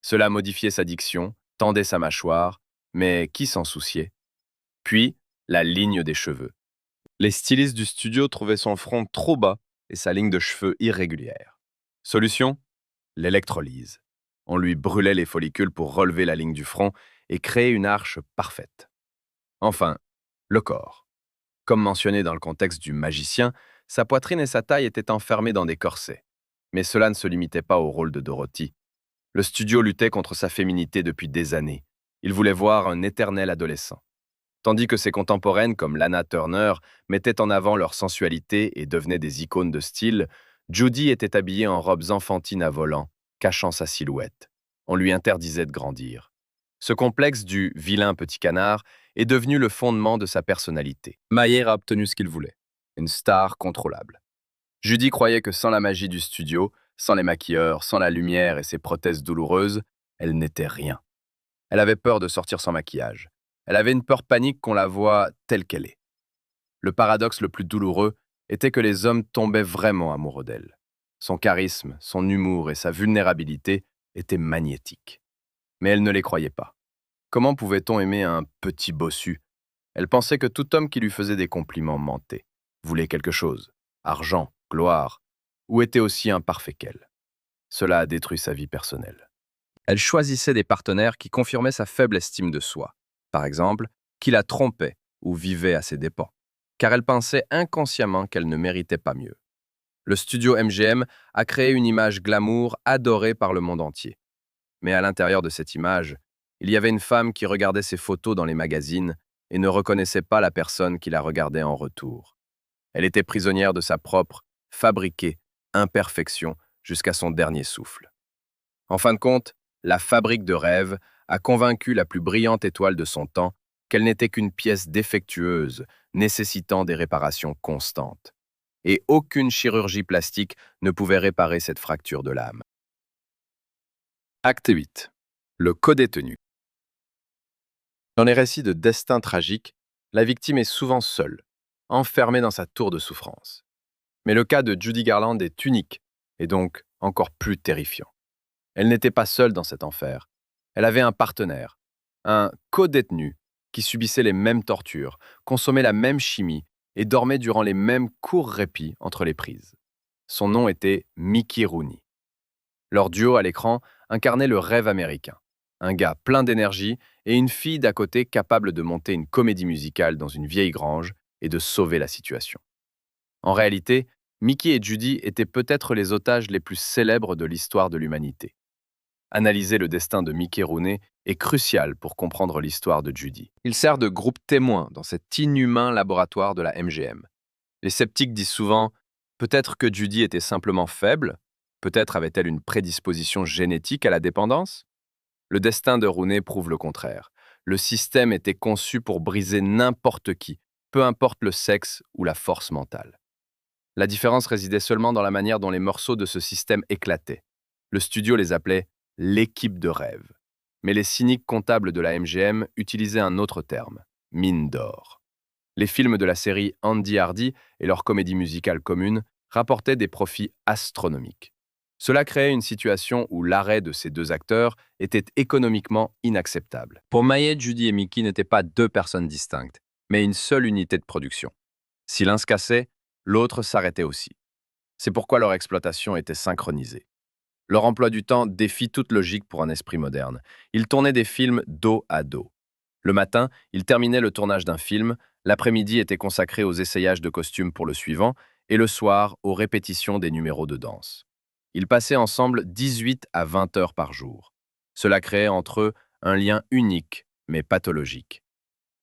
Cela modifiait sa diction, tendait sa mâchoire, mais qui s'en souciait? Puis, la ligne des cheveux. Les stylistes du studio trouvaient son front trop bas et sa ligne de cheveux irrégulière. Solution? L'électrolyse. On lui brûlait les follicules pour relever la ligne du front et créer une arche parfaite. Enfin, le corps. Comme mentionné dans le contexte du magicien, sa poitrine et sa taille étaient enfermées dans des corsets. Mais cela ne se limitait pas au rôle de Dorothy. Le studio luttait contre sa féminité depuis des années. Il voulait voir un éternel adolescent. Tandis que ses contemporaines comme Lana Turner mettaient en avant leur sensualité et devenaient des icônes de style, Judy était habillée en robes enfantines à volants, cachant sa silhouette. On lui interdisait de grandir. Ce complexe du vilain petit canard est devenu le fondement de sa personnalité. Mayer a obtenu ce qu'il voulait, une star contrôlable. Judy croyait que sans la magie du studio, sans les maquilleurs, sans la lumière et ses prothèses douloureuses, elle n'était rien. Elle avait peur de sortir sans maquillage. Elle avait une peur panique qu'on la voie telle qu'elle est. Le paradoxe le plus douloureux était que les hommes tombaient vraiment amoureux d'elle. Son charisme, son humour et sa vulnérabilité étaient magnétiques. Mais elle ne les croyait pas. Comment pouvait-on aimer un petit bossu? Elle pensait que tout homme qui lui faisait des compliments mentait, voulait quelque chose, argent, gloire, ou était aussi imparfait qu'elle. Cela a détruit sa vie personnelle. Elle choisissait des partenaires qui confirmaient sa faible estime de soi. Par exemple, qui la trompaient ou vivaient à ses dépens, car elle pensait inconsciemment qu'elle ne méritait pas mieux. Le studio MGM a créé une image glamour adorée par le monde entier. Mais à l'intérieur de cette image, il y avait une femme qui regardait ses photos dans les magazines et ne reconnaissait pas la personne qui la regardait en retour. Elle était prisonnière de sa propre, fabriquée, imperfection jusqu'à son dernier souffle. En fin de compte, la fabrique de rêves a convaincu la plus brillante étoile de son temps qu'elle n'était qu'une pièce défectueuse, nécessitant des réparations constantes. Et aucune chirurgie plastique ne pouvait réparer cette fracture de l'âme. Acte 8. Le codétenu. Dans les récits de destin tragique, la victime est souvent seule, enfermée dans sa tour de souffrance. Mais le cas de Judy Garland est unique, et donc encore plus terrifiant. Elle n'était pas seule dans cet enfer. Elle avait un partenaire, un codétenu, qui subissait les mêmes tortures, consommait la même chimie et dormait durant les mêmes courts répits entre les prises. Son nom était Mickey Rooney. Leur duo à l'écran incarnait le rêve américain. Un gars plein d'énergie et une fille d'à côté capable de monter une comédie musicale dans une vieille grange et de sauver la situation. En réalité, Mickey et Judy étaient peut-être les otages les plus célèbres de l'histoire de l'humanité. Analyser le destin de Mickey Rooney est crucial pour comprendre l'histoire de Judy. Il sert de groupe témoin dans cet inhumain laboratoire de la MGM. Les sceptiques disent souvent « peut-être que Judy était simplement faible, peut-être avait-elle une prédisposition génétique à la dépendance ?» Le destin de Rooney prouve le contraire. Le système était conçu pour briser n'importe qui, peu importe le sexe ou la force mentale. La différence résidait seulement dans la manière dont les morceaux de ce système éclataient. Le studio les appelait « l'équipe de rêve ». Mais les cyniques comptables de la MGM utilisaient un autre terme, « mine d'or ». Les films de la série Andy Hardy et leur comédie musicale commune rapportaient des profits astronomiques. Cela créait une situation où l'arrêt de ces deux acteurs était économiquement inacceptable. Pour Mayet, Judy et Mickey n'étaient pas deux personnes distinctes, mais une seule unité de production. Si l'un se cassait, l'autre s'arrêtait aussi. C'est pourquoi leur exploitation était synchronisée. Leur emploi du temps défie toute logique pour un esprit moderne. Ils tournaient des films dos à dos. Le matin, ils terminaient le tournage d'un film, l'après-midi était consacré aux essayages de costumes pour le suivant, et le soir, aux répétitions des numéros de danse. Ils passaient ensemble 18 à 20 heures par jour. Cela créait entre eux un lien unique, mais pathologique.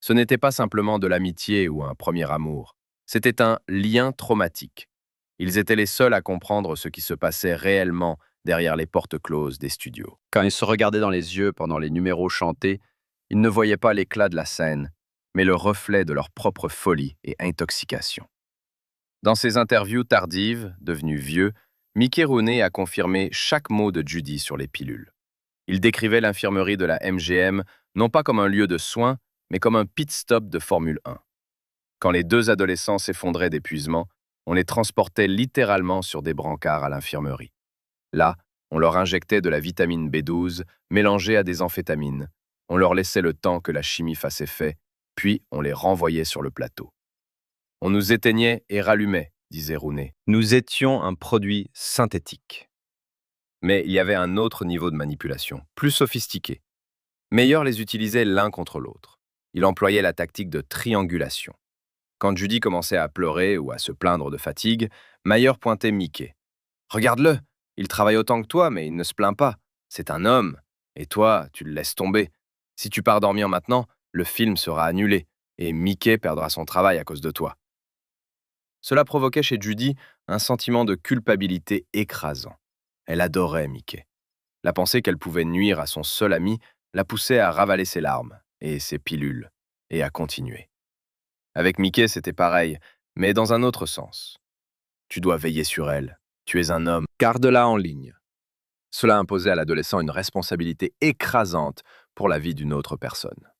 Ce n'était pas simplement de l'amitié ou un premier amour, c'était un lien traumatique. Ils étaient les seuls à comprendre ce qui se passait réellement derrière les portes closes des studios. Quand ils se regardaient dans les yeux pendant les numéros chantés, ils ne voyaient pas l'éclat de la scène, mais le reflet de leur propre folie et intoxication. Dans ses interviews tardives, devenues vieux, Mickey Rooney a confirmé chaque mot de Judy sur les pilules. Il décrivait l'infirmerie de la MGM non pas comme un lieu de soins, mais comme un pit-stop de Formule 1. Quand les deux adolescents s'effondraient d'épuisement, on les transportait littéralement sur des brancards à l'infirmerie. Là, on leur injectait de la vitamine B12 mélangée à des amphétamines. On leur laissait le temps que la chimie fasse effet, puis on les renvoyait sur le plateau. On nous éteignait et rallumait, disait Rooney. Nous étions un produit synthétique. Mais il y avait un autre niveau de manipulation, plus sophistiqué. Meilleur les utilisait l'un contre l'autre. Il employait la tactique de triangulation. Quand Judy commençait à pleurer ou à se plaindre de fatigue, Mayer pointait Mickey. « Regarde-le, il travaille autant que toi, mais il ne se plaint pas. C'est un homme. Et toi, tu le laisses tomber. Si tu pars dormir maintenant, le film sera annulé, et Mickey perdra son travail à cause de toi. » Cela provoquait chez Judy un sentiment de culpabilité écrasant. Elle adorait Mickey. La pensée qu'elle pouvait nuire à son seul ami la poussait à ravaler ses larmes et ses pilules, et à continuer. Avec Mickey, c'était pareil, mais dans un autre sens. Tu dois veiller sur elle. Tu es un homme. Garde-la en ligne. Cela imposait à l'adolescent une responsabilité écrasante pour la vie d'une autre personne.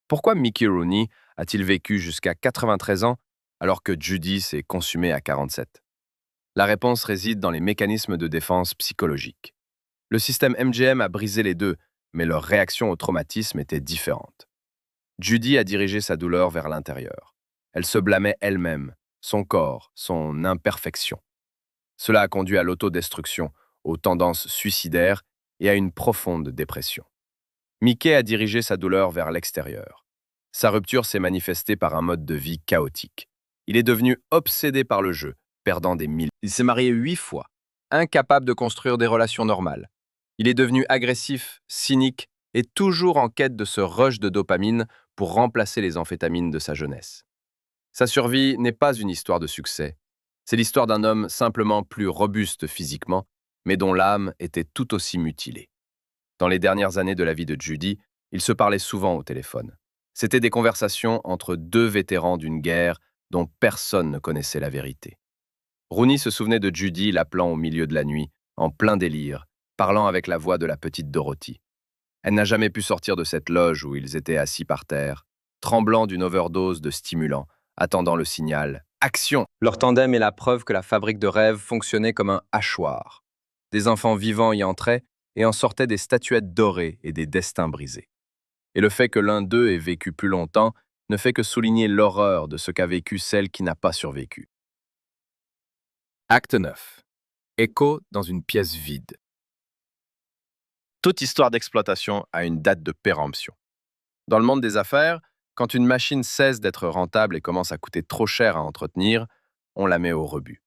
Pourquoi Mickey Rooney a-t-il vécu jusqu'à 93 ans alors que Judy s'est consumée à 47? La réponse réside dans les mécanismes de défense psychologique. Le système MGM a brisé les deux, mais leur réaction au traumatisme était différente. Judy a dirigé sa douleur vers l'intérieur. Elle se blâmait elle-même, son corps, son imperfection. Cela a conduit à l'autodestruction, aux tendances suicidaires et à une profonde dépression. Mickey a dirigé sa douleur vers l'extérieur. Sa rupture s'est manifestée par un mode de vie chaotique. Il est devenu obsédé par le jeu, perdant des milliers. Il s'est marié 8 fois, incapable de construire des relations normales. Il est devenu agressif, cynique et toujours en quête de ce rush de dopamine pour remplacer les amphétamines de sa jeunesse. Sa survie n'est pas une histoire de succès. C'est l'histoire d'un homme simplement plus robuste physiquement, mais dont l'âme était tout aussi mutilée. Dans les dernières années de la vie de Judy, ils se parlaient souvent au téléphone. C'étaient des conversations entre deux vétérans d'une guerre dont personne ne connaissait la vérité. Rooney se souvenait de Judy l'appelant au milieu de la nuit, en plein délire, parlant avec la voix de la petite Dorothy. Elle n'a jamais pu sortir de cette loge où ils étaient assis par terre, tremblant d'une overdose de stimulants, attendant le signal « Action !». Leur tandem est la preuve que la fabrique de rêves fonctionnait comme un hachoir. Des enfants vivants y entraient et en sortaient des statuettes dorées et des destins brisés. Et le fait que l'un d'eux ait vécu plus longtemps ne fait que souligner l'horreur de ce qu'a vécu celle qui n'a pas survécu. Acte 9. Écho dans une pièce vide. Toute histoire d'exploitation a une date de péremption. Dans le monde des affaires, quand une machine cesse d'être rentable et commence à coûter trop cher à entretenir, on la met au rebut.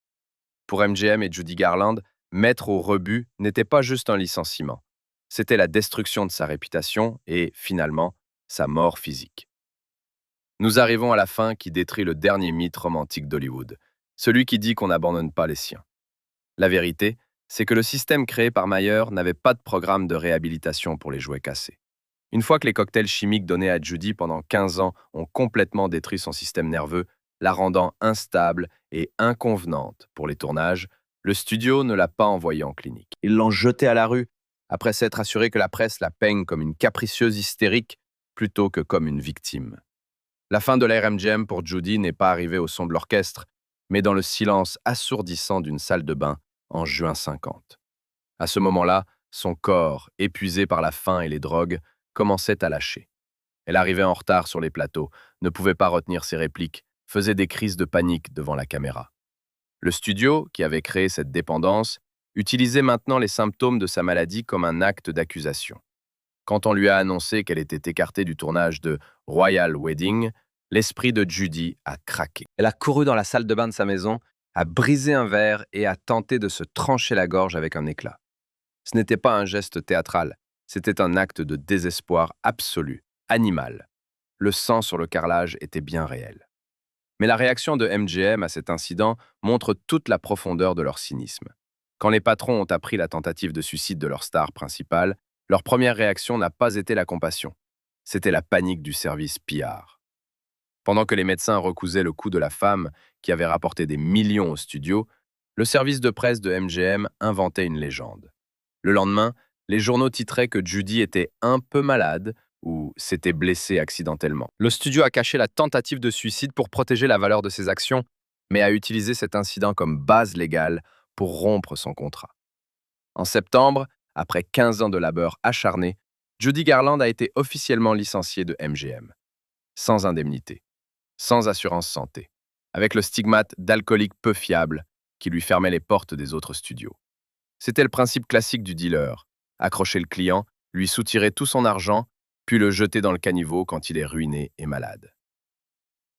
Pour MGM et Judy Garland, mettre au rebut n'était pas juste un licenciement. C'était la destruction de sa réputation et, finalement, sa mort physique. Nous arrivons à la fin qui détruit le dernier mythe romantique d'Hollywood, celui qui dit qu'on n'abandonne pas les siens. La vérité, c'est que le système créé par Mayer n'avait pas de programme de réhabilitation pour les jouets cassés. Une fois que les cocktails chimiques donnés à Judy pendant 15 ans ont complètement détruit son système nerveux, la rendant instable et inconvenante pour les tournages, le studio ne l'a pas envoyée en clinique. Ils l'ont jetée à la rue, après s'être assuré que la presse la peigne comme une capricieuse hystérique plutôt que comme une victime. La fin de l'ère MGM pour Judy n'est pas arrivée au son de l'orchestre, mais dans le silence assourdissant d'une salle de bain en juin 50. À ce moment-là, son corps, épuisé par la faim et les drogues, commençait à lâcher. Elle arrivait en retard sur les plateaux, ne pouvait pas retenir ses répliques, faisait des crises de panique devant la caméra. Le studio, qui avait créé cette dépendance, utilisait maintenant les symptômes de sa maladie comme un acte d'accusation. Quand on lui a annoncé qu'elle était écartée du tournage de Royal Wedding, l'esprit de Judy a craqué. Elle a couru dans la salle de bain de sa maison, a brisé un verre et a tenté de se trancher la gorge avec un éclat. Ce n'était pas un geste théâtral, c'était un acte de désespoir absolu, animal. Le sang sur le carrelage était bien réel. Mais la réaction de MGM à cet incident montre toute la profondeur de leur cynisme. Quand les patrons ont appris la tentative de suicide de leur star principale, leur première réaction n'a pas été la compassion. C'était la panique du service PR. Pendant que les médecins recousaient le cou de la femme qui avait rapporté des millions au studio, le service de presse de MGM inventait une légende. Le lendemain, les journaux titraient que Judy était un peu malade ou s'était blessée accidentellement. Le studio a caché la tentative de suicide pour protéger la valeur de ses actions, mais a utilisé cet incident comme base légale pour rompre son contrat. En septembre, après 15 ans de labeur acharné, Judy Garland a été officiellement licenciée de MGM. Sans indemnité, sans assurance santé, avec le stigmate d'alcoolique peu fiable qui lui fermait les portes des autres studios. C'était le principe classique du dealer, accrocher le client, lui soutirer tout son argent, puis le jeter dans le caniveau quand il est ruiné et malade.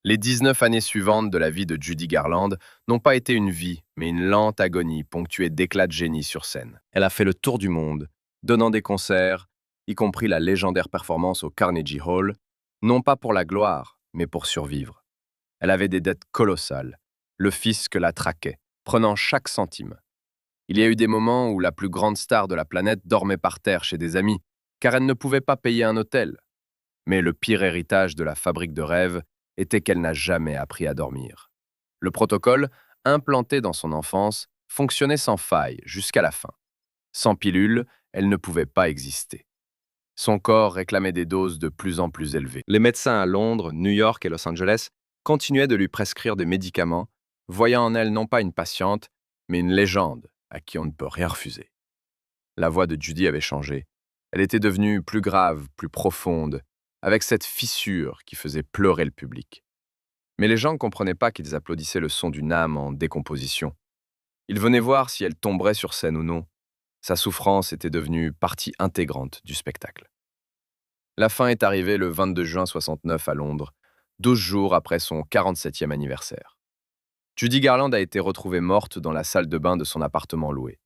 Les 19 années suivantes de la vie de Judy Garland n'ont pas été une vie, mais une lente agonie ponctuée d'éclats de génie sur scène. Elle a fait le tour du monde, donnant des concerts, y compris la légendaire performance au Carnegie Hall, non pas pour la gloire, mais pour survivre. Elle avait des dettes colossales, le fisc la traquait, prenant chaque centime. Il y a eu des moments où la plus grande star de la planète dormait par terre chez des amis, car elle ne pouvait pas payer un hôtel. Mais le pire héritage de la fabrique de rêves était qu'elle n'a jamais appris à dormir. Le protocole, implanté dans son enfance, fonctionnait sans faille jusqu'à la fin. Sans pilule, elle ne pouvait pas exister. Son corps réclamait des doses de plus en plus élevées. Les médecins à Londres, New York et Los Angeles continuaient de lui prescrire des médicaments, voyant en elle non pas une patiente, mais une légende à qui on ne peut rien refuser. La voix de Judy avait changé. Elle était devenue plus grave, plus profonde, avec cette fissure qui faisait pleurer le public. Mais les gens ne comprenaient pas qu'ils applaudissaient le son d'une âme en décomposition. Ils venaient voir si elle tomberait sur scène ou non. Sa souffrance était devenue partie intégrante du spectacle. La fin est arrivée le 22 juin 69 à Londres, 12 jours après son 47e anniversaire. Judy Garland a été retrouvée morte dans la salle de bain de son appartement loué.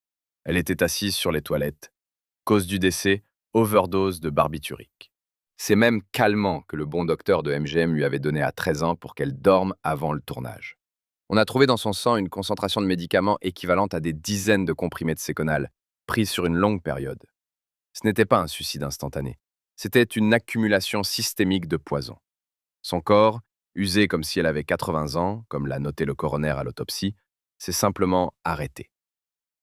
Elle était assise sur les toilettes. Cause du décès, overdose de barbiturique. C'est même calmant que le bon docteur de MGM lui avait donné à 13 ans pour qu'elle dorme avant le tournage. On a trouvé dans son sang une concentration de médicaments équivalente à des dizaines de comprimés de Seconal, pris sur une longue période. Ce n'était pas un suicide instantané. C'était une accumulation systémique de poison. Son corps, usé comme si elle avait 80 ans, comme l'a noté le coroner à l'autopsie, s'est simplement arrêté.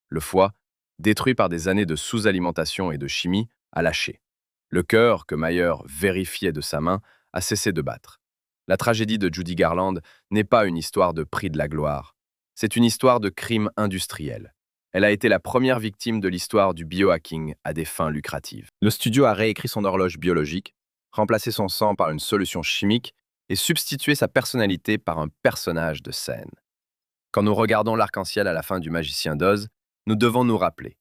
Le foie, détruit par des années de sous-alimentation et de chimie, a lâché. Le cœur, que Mayer vérifiait de sa main, a cessé de battre. La tragédie de Judy Garland n'est pas une histoire de prix de la gloire. C'est une histoire de crime industriel. Elle a été la première victime de l'histoire du biohacking à des fins lucratives. Le studio a réécrit son horloge biologique, remplacé son sang par une solution chimique et substitué sa personnalité par un personnage de scène. Quand nous regardons l'arc-en-ciel à la fin du Magicien d'Oz, nous devons nous rappeler.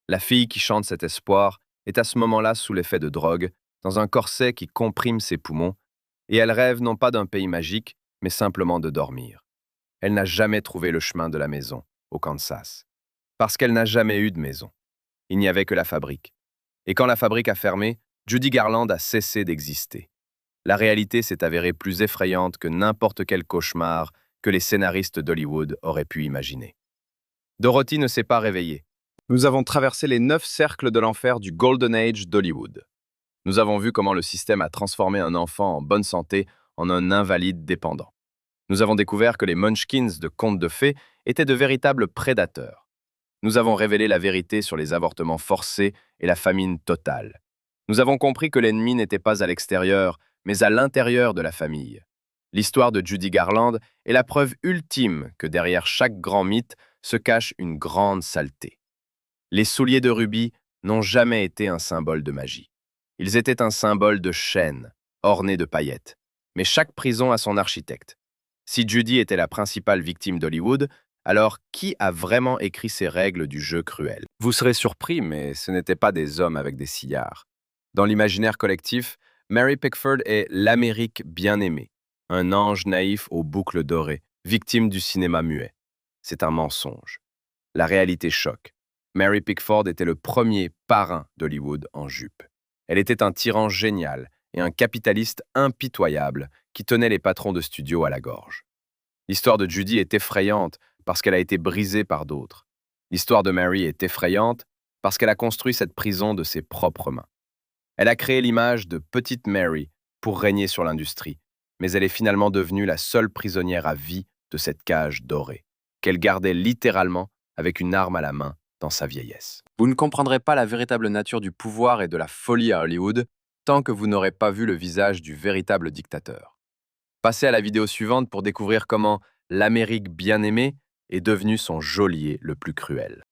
La fille qui chante cet espoir est à ce moment-là sous l'effet de drogue, dans un corset qui comprime ses poumons, et elle rêve non pas d'un pays magique, mais simplement de dormir. Elle n'a jamais trouvé le chemin de la maison, au Kansas. Parce qu'elle n'a jamais eu de maison. Il n'y avait que la fabrique. Et quand la fabrique a fermé, Judy Garland a cessé d'exister. La réalité s'est avérée plus effrayante que n'importe quel cauchemar que les scénaristes d'Hollywood auraient pu imaginer. Dorothy ne s'est pas réveillée. Nous avons traversé les 9 cercles de l'enfer du Golden Age d'Hollywood. Nous avons vu comment le système a transformé un enfant en bonne santé en un invalide dépendant. Nous avons découvert que les Munchkins de contes de fées étaient de véritables prédateurs. Nous avons révélé la vérité sur les avortements forcés et la famine totale. Nous avons compris que l'ennemi n'était pas à l'extérieur, mais à l'intérieur de la famille. L'histoire de Judy Garland est la preuve ultime que derrière chaque grand mythe se cache une grande saleté. Les souliers de rubis n'ont jamais été un symbole de magie. Ils étaient un symbole de chaîne, orné de paillettes. Mais chaque prison a son architecte. Si Judy était la principale victime d'Hollywood, alors qui a vraiment écrit ces règles du jeu cruel? Vous serez surpris, mais ce n'étaient pas des hommes avec des cigares. Dans l'imaginaire collectif, Mary Pickford est l'Amérique bien-aimée, un ange naïf aux boucles dorées, victime du cinéma muet. C'est un mensonge. La réalité choque. Mary Pickford était le premier parrain d'Hollywood en jupe. Elle était un tyran génial et un capitaliste impitoyable qui tenait les patrons de studio à la gorge. L'histoire de Judy est effrayante parce qu'elle a été brisée par d'autres. L'histoire de Mary est effrayante parce qu'elle a construit cette prison de ses propres mains. Elle a créé l'image de Petite Mary pour régner sur l'industrie, mais elle est finalement devenue la seule prisonnière à vie de cette cage dorée, qu'elle gardait littéralement avec une arme à la main dans sa vieillesse. Vous ne comprendrez pas la véritable nature du pouvoir et de la folie à Hollywood tant que vous n'aurez pas vu le visage du véritable dictateur. Passez à la vidéo suivante pour découvrir comment l'Amérique bien-aimée est devenue son geôlier le plus cruel.